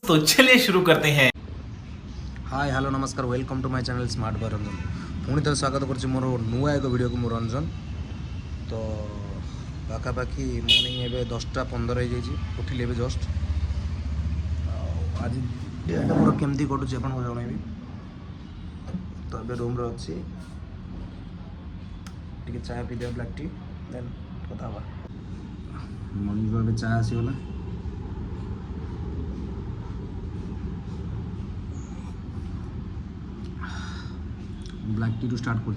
तो चलिए शुरू करते हैं। Hi hello namaskar welcome to my channel smart by Ranjan पुणी थे स्वागत कर मोर नुआ एक वीडियो को मोर रंजन तो पाखापाखि मॉर्निंग एवं 10:15 हो जाइए उठिले जस्ट आज डेटा मोर केमती कटुचे आपको जनइबी तो ये रूम रे अच्छी टी चाय पीदे ब्लैक टी देन कथा मॉर्निंग को चाय आसीगला ब्लैक टी स्टार्ट कर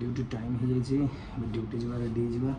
ड्यूटी टाइम हो जाइए ड्यूटी जा रेडी जा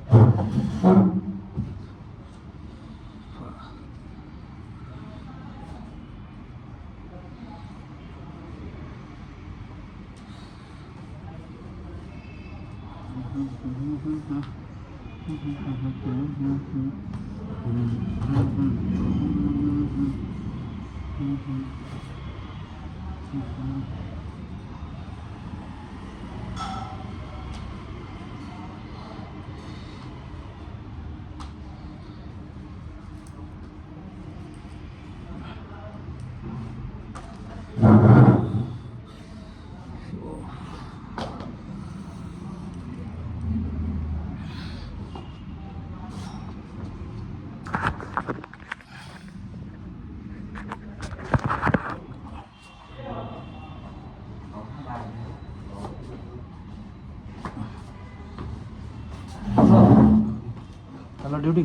हेलो ड्यूटी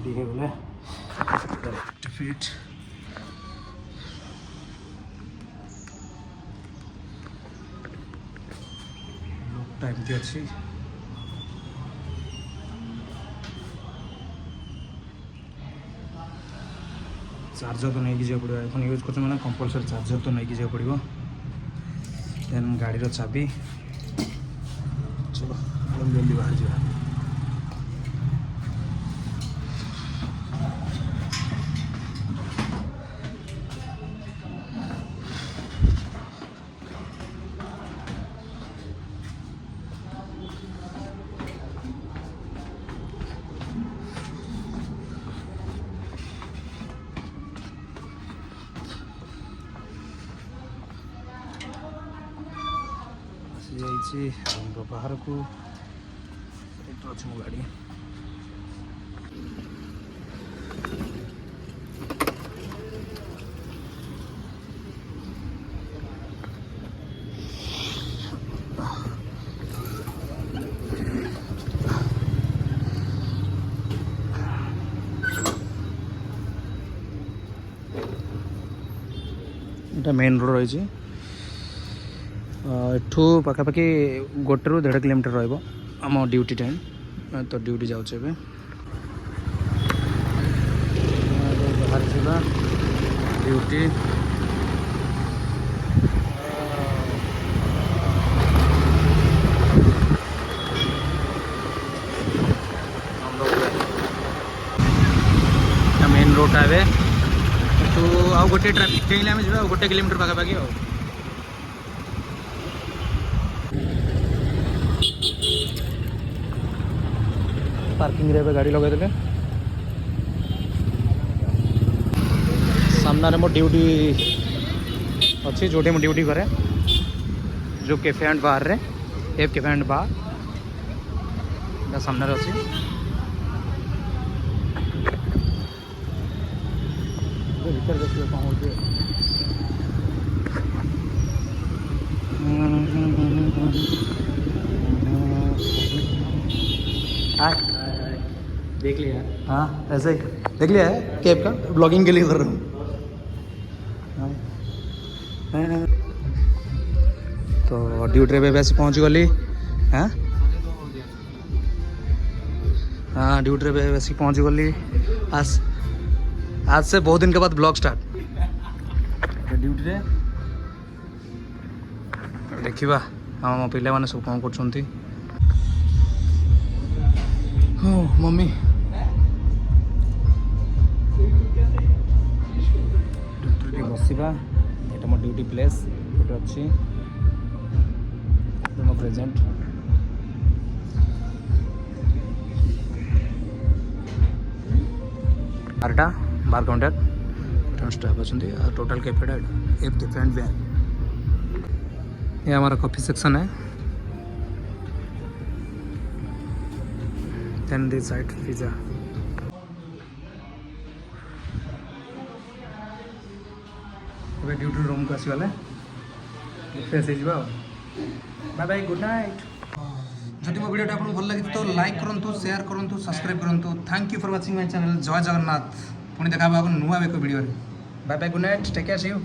रेडी है बोले फिट टाइम टी अच्छी चार्जर तो नहीं जाए पड़ो आईफोन यूज कर मैंने कंपलसरी चार्जर तो नहीं जाए पड़ो देन गाड़ी चाबी चलो जल्दी जल्दी बाहर जा बाहर को अच्छी मो गाड़ी এটা मेन रोड रही एठू पाखापाखि 1 ରୁ 1.5 किलोमीटर रम ड्यूटी टाइम तो ड्यूटी जाऊे बाहर जा ड्यूटी मेन रोड आए तो आउ गोटे ट्राफिक कहीं आम जा 1 किलोमीटर पाखापाखि पार्किंग रे गाड़ी लगे देले सामने मो ड्यूटी अच्छी जोटे मो ड्यूटी करे जो कैफे एंड बार रे एफ कैफे एंड बार सामने अच्छी भीतर देखिए कौन हो देख लिया हाँ ऐसे ही देख लिया है कैब का, ब्लॉगिंग के लिए कर रहा हूँ। तो ड्यूटी पे आसी पहुँच गली। हाँ हाँ ड्यूटी पे आसी पहुँच गली। आज से बहुत दिन के बाद ब्लॉग स्टार्ट ड्यूटी रे देखा हाँ मो पिला मैंने सब कौन कर मम्मी ड्यूटी बसवा ये मो ड्यूटी प्लेस गोटे अच्छी मो प्रेजेंट बारटा 12 काउंटर स्टाफ अच्छे टोटल कैफेटा एफ डिफरेंट वे। ये हमारा कॉफ़ी सेक्शन है। Then this side pizza. अब ड्यूटी रूम को आसगले फ्रेश हो। Bye bye good night. जदि मो वीडियो आपको भल लगी तो लाइक करूँ, शेयर करूँ, सब्सक्राइब करूँ। Thank you for watching my channel. Jai Jagannath. पुणी देखा नुआ एक video. Bye bye good night take care see you.